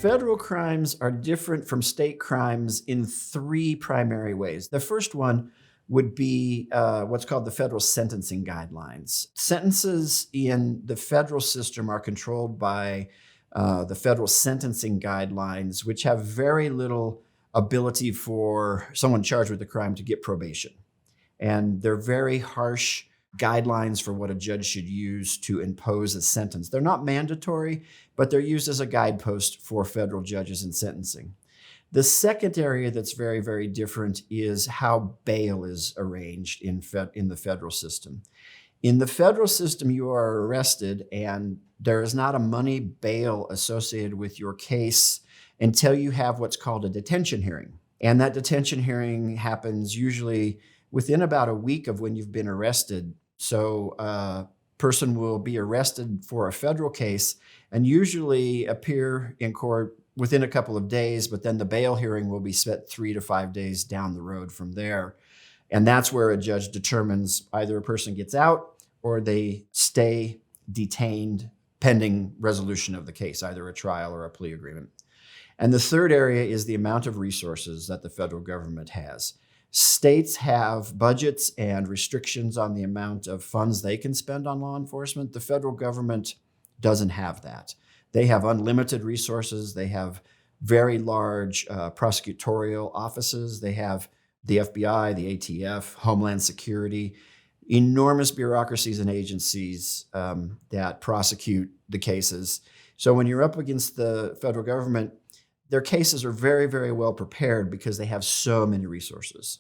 Federal crimes are different from state crimes in three primary ways. The first one would be what's called the federal sentencing guidelines. Sentences in the federal system are controlled by the federal sentencing guidelines, which have very little ability for someone charged with a crime to get probation. And they're very harsh guidelines for what a judge should use to impose a sentence. They're not mandatory, but they're used as a guidepost for federal judges in sentencing. The second area that's very, very different is how bail is arranged in the federal system. In the federal system, you are arrested and there is not a money bail associated with your case until you have what's called a detention hearing. And that detention hearing happens usually within about a week of when you've been arrested. So a person will be arrested for a federal case and usually appear in court within a couple of days, but then the bail hearing will be set 3 to 5 days down the road from there. And that's where a judge determines either a person gets out or they stay detained pending resolution of the case, either a trial or a plea agreement. And the third area is the amount of resources that the federal government has. States have budgets and restrictions on the amount of funds they can spend on law enforcement. The federal government doesn't have that. They have unlimited resources. They have very large prosecutorial offices. They have the FBI, the ATF, Homeland Security, enormous bureaucracies and agencies that prosecute the cases. So when you're up against the federal government, their cases are very, very well prepared because they have so many resources.